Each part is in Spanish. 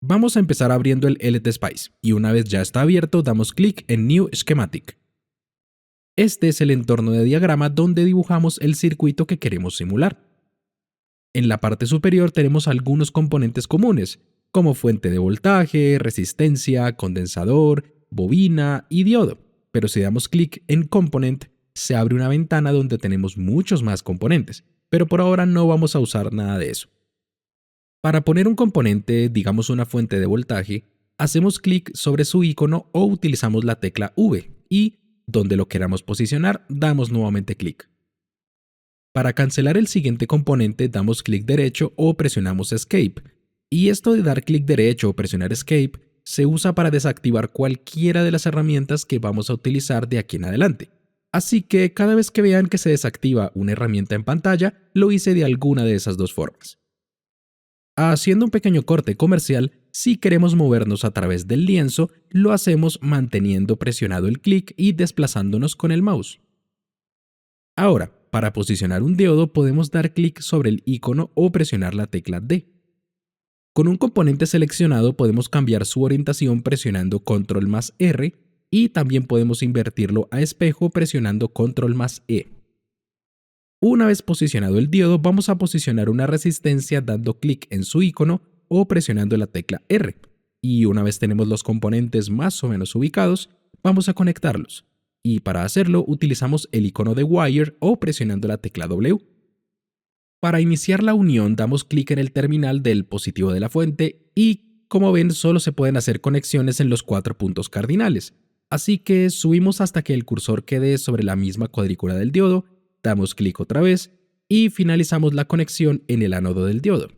Vamos a empezar abriendo el LTSpice y una vez ya está abierto damos clic en New Schematic. Este es el entorno de diagrama donde dibujamos el circuito que queremos simular. En la parte superior tenemos algunos componentes comunes, como fuente de voltaje, resistencia, condensador, bobina y diodo, pero si damos clic en Component, se abre una ventana donde tenemos muchos más componentes, pero por ahora no vamos a usar nada de eso. Para poner un componente, digamos una fuente de voltaje, hacemos clic sobre su icono o utilizamos la tecla V y, donde lo queramos posicionar, damos nuevamente clic. Para cancelar el siguiente componente, damos clic derecho o presionamos Escape. Y esto de dar clic derecho o presionar Escape se usa para desactivar cualquiera de las herramientas que vamos a utilizar de aquí en adelante. Así que cada vez que vean que se desactiva una herramienta en pantalla, lo hice de alguna de esas dos formas. Haciendo un pequeño corte comercial, si queremos movernos a través del lienzo, lo hacemos manteniendo presionado el clic y desplazándonos con el mouse. Ahora, para posicionar un diodo podemos dar clic sobre el icono o presionar la tecla D. Con un componente seleccionado podemos cambiar su orientación presionando Control más R y también podemos invertirlo a espejo presionando Control más E. Una vez posicionado el diodo, vamos a posicionar una resistencia dando clic en su icono o presionando la tecla R. Y una vez tenemos los componentes más o menos ubicados, vamos a conectarlos. Y para hacerlo utilizamos el icono de Wire o presionando la tecla W. Para iniciar la unión damos clic en el terminal del positivo de la fuente y, como ven, solo se pueden hacer conexiones en los 4 puntos cardinales. Así que subimos hasta que el cursor quede sobre la misma cuadrícula del diodo, damos clic otra vez y finalizamos la conexión en el ánodo del diodo.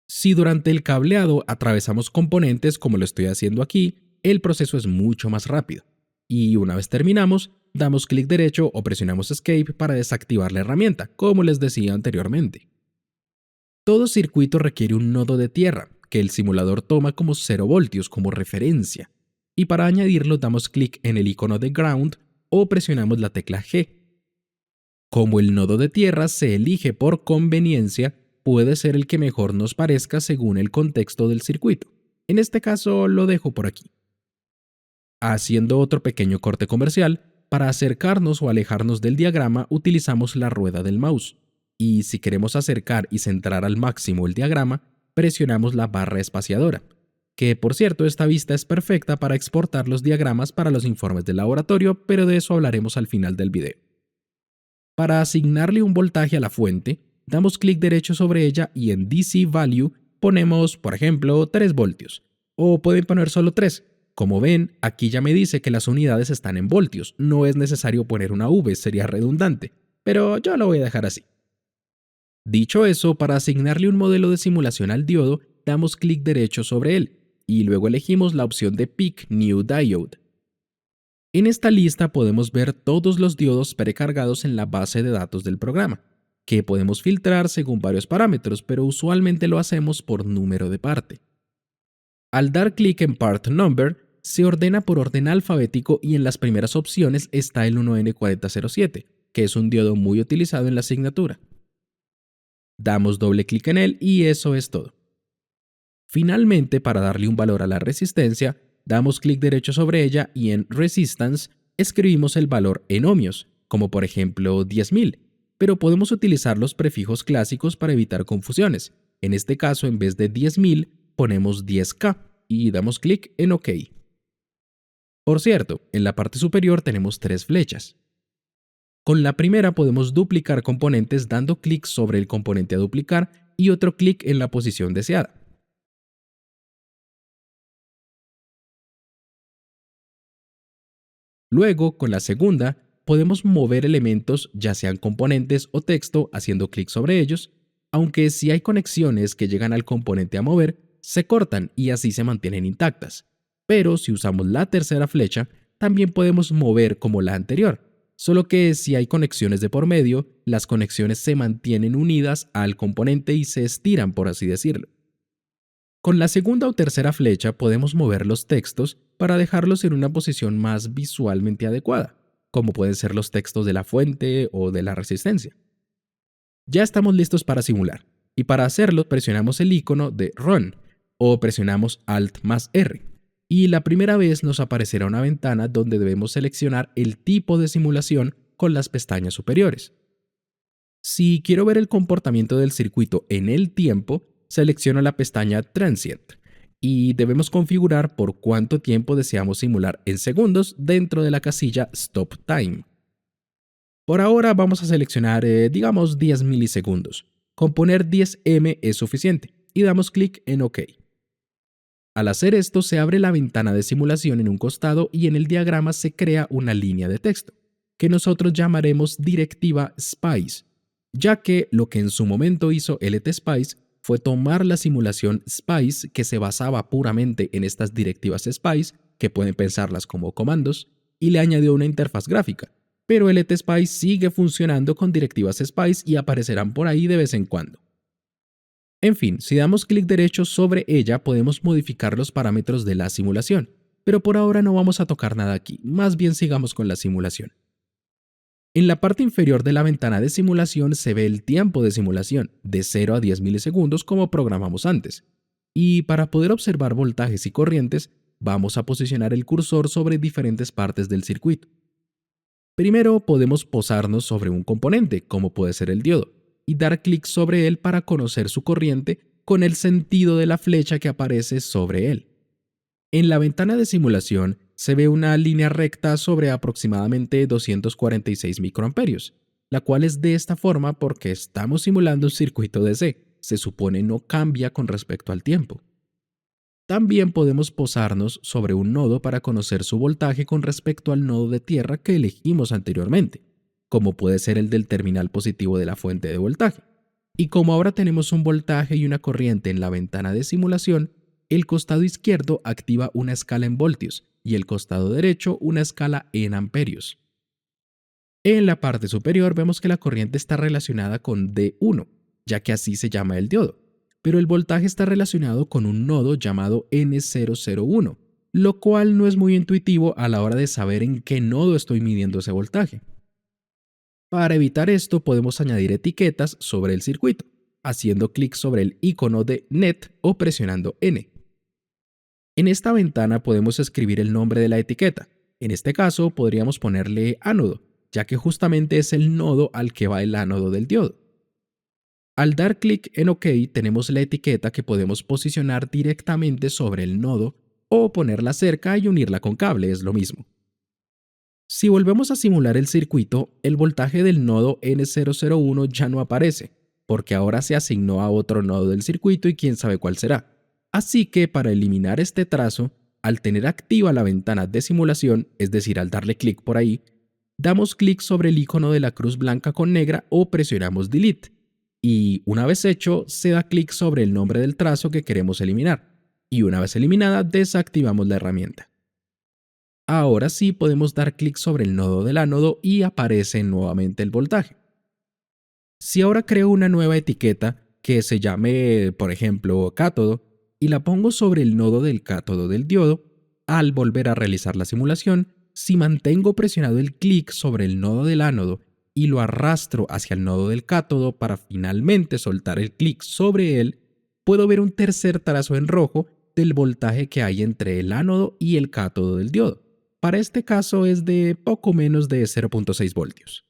Si durante el cableado atravesamos componentes como lo estoy haciendo aquí, el proceso es mucho más rápido. Y una vez terminamos, damos clic derecho o presionamos Escape para desactivar la herramienta, como les decía anteriormente. Todo circuito requiere un nodo de tierra, que el simulador toma como 0 voltios como referencia, y para añadirlo damos clic en el icono de Ground o presionamos la tecla G. Como el nodo de tierra se elige por conveniencia, puede ser el que mejor nos parezca según el contexto del circuito. En este caso lo dejo por aquí. Haciendo otro pequeño corte comercial, para acercarnos o alejarnos del diagrama utilizamos la rueda del mouse. Y si queremos acercar y centrar al máximo el diagrama, presionamos la barra espaciadora. Que por cierto, esta vista es perfecta para exportar los diagramas para los informes del laboratorio, pero de eso hablaremos al final del video. Para asignarle un voltaje a la fuente, damos clic derecho sobre ella y en DC Value ponemos, por ejemplo, 3 voltios. O pueden poner solo 3. Como ven, aquí ya me dice que las unidades están en voltios. No es necesario poner una V, sería redundante. Pero yo lo voy a dejar así. Dicho eso, para asignarle un modelo de simulación al diodo, damos clic derecho sobre él y luego elegimos la opción de Pick New Diode. En esta lista podemos ver todos los diodos precargados en la base de datos del programa, que podemos filtrar según varios parámetros, pero usualmente lo hacemos por número de parte. Al dar clic en Part Number, se ordena por orden alfabético y en las primeras opciones está el 1N4007, que es un diodo muy utilizado en la asignatura. Damos doble clic en él y eso es todo. Finalmente, para darle un valor a la resistencia, damos clic derecho sobre ella y en Resistance escribimos el valor en ohmios, como por ejemplo 10.000, pero podemos utilizar los prefijos clásicos para evitar confusiones. En este caso, en vez de 10.000, ponemos 10K y damos clic en OK. Por cierto, en la parte superior tenemos 3 flechas. Con la primera podemos duplicar componentes dando clic sobre el componente a duplicar y otro clic en la posición deseada. Luego, con la segunda, podemos mover elementos, ya sean componentes o texto, haciendo clic sobre ellos, aunque si hay conexiones que llegan al componente a mover, se cortan y así se mantienen intactas. Pero si usamos la tercera flecha, también podemos mover como la anterior, solo que si hay conexiones de por medio, las conexiones se mantienen unidas al componente y se estiran, por así decirlo. Con la segunda o tercera flecha podemos mover los textos para dejarlos en una posición más visualmente adecuada, como pueden ser los textos de la fuente o de la resistencia. Ya estamos listos para simular, y para hacerlo presionamos el icono de Run, o presionamos Alt más R. Y la primera vez nos aparecerá una ventana donde debemos seleccionar el tipo de simulación con las pestañas superiores. Si quiero ver el comportamiento del circuito en el tiempo, selecciono la pestaña Transient y debemos configurar por cuánto tiempo deseamos simular en segundos dentro de la casilla Stop Time. Por ahora vamos a seleccionar, digamos, 10 milisegundos. Con poner 10M es suficiente y damos clic en OK. Al hacer esto, se abre la ventana de simulación en un costado y en el diagrama se crea una línea de texto, que nosotros llamaremos directiva SPICE, ya que lo que en su momento hizo LTSpice fue tomar la simulación SPICE que se basaba puramente en estas directivas SPICE, que pueden pensarlas como comandos, y le añadió una interfaz gráfica. Pero LTSpice sigue funcionando con directivas SPICE y aparecerán por ahí de vez en cuando. En fin, si damos clic derecho sobre ella podemos modificar los parámetros de la simulación, pero por ahora no vamos a tocar nada aquí, más bien sigamos con la simulación. En la parte inferior de la ventana de simulación se ve el tiempo de simulación, de 0 a 10 milisegundos como programamos antes. Y para poder observar voltajes y corrientes, vamos a posicionar el cursor sobre diferentes partes del circuito. Primero podemos posarnos sobre un componente, como puede ser el diodo, y dar clic sobre él para conocer su corriente con el sentido de la flecha que aparece sobre él. En la ventana de simulación se ve una línea recta sobre aproximadamente 246 microamperios, la cual es de esta forma porque estamos simulando un circuito DC, se supone no cambia con respecto al tiempo. También podemos posarnos sobre un nodo para conocer su voltaje con respecto al nodo de tierra que elegimos anteriormente, como puede ser el del terminal positivo de la fuente de voltaje. Y como ahora tenemos un voltaje y una corriente en la ventana de simulación, el costado izquierdo activa una escala en voltios y el costado derecho una escala en amperios. En la parte superior vemos que la corriente está relacionada con D1, ya que así se llama el diodo, pero el voltaje está relacionado con un nodo llamado N001, lo cual no es muy intuitivo a la hora de saber en qué nodo estoy midiendo ese voltaje. Para evitar esto podemos añadir etiquetas sobre el circuito, haciendo clic sobre el icono de NET o presionando N. En esta ventana podemos escribir el nombre de la etiqueta. En este caso podríamos ponerle ánodo, ya que justamente es el nodo al que va el ánodo del diodo. Al dar clic en OK tenemos la etiqueta que podemos posicionar directamente sobre el nodo o ponerla cerca y unirla con cable, es lo mismo. Si volvemos a simular el circuito, el voltaje del nodo N001 ya no aparece, porque ahora se asignó a otro nodo del circuito y quién sabe cuál será. Así que para eliminar este trazo, al tener activa la ventana de simulación, es decir, al darle clic por ahí, damos clic sobre el icono de la cruz blanca con negra o presionamos Delete. Y una vez hecho, se da clic sobre el nombre del trazo que queremos eliminar. Y una vez eliminada, desactivamos la herramienta. Ahora sí podemos dar clic sobre el nodo del ánodo y aparece nuevamente el voltaje. Si ahora creo una nueva etiqueta que se llame, por ejemplo, cátodo, y la pongo sobre el nodo del cátodo del diodo, al volver a realizar la simulación, si mantengo presionado el clic sobre el nodo del ánodo y lo arrastro hacia el nodo del cátodo para finalmente soltar el clic sobre él, puedo ver un tercer trazo en rojo del voltaje que hay entre el ánodo y el cátodo del diodo. Para este caso es de poco menos de 0.6 voltios.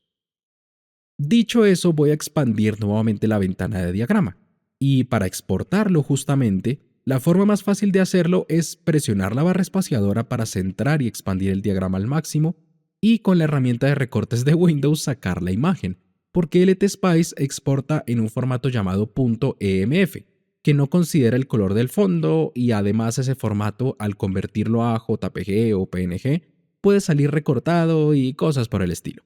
Dicho eso, voy a expandir nuevamente la ventana de diagrama. Y para exportarlo justamente, la forma más fácil de hacerlo es presionar la barra espaciadora para centrar y expandir el diagrama al máximo y con la herramienta de recortes de Windows sacar la imagen, porque LTSpice exporta en un formato llamado .emf, que no considera el color del fondo y además ese formato al convertirlo a JPG o PNG puede salir recortado y cosas por el estilo.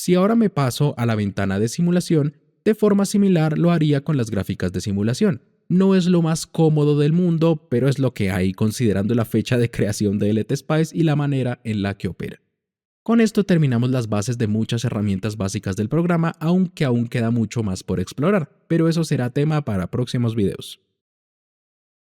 Si ahora me paso a la ventana de simulación, de forma similar lo haría con las gráficas de simulación. No es lo más cómodo del mundo, pero es lo que hay considerando la fecha de creación de LTSpice y la manera en la que opera. Con esto terminamos las bases de muchas herramientas básicas del programa, aunque aún queda mucho más por explorar, pero eso será tema para próximos videos.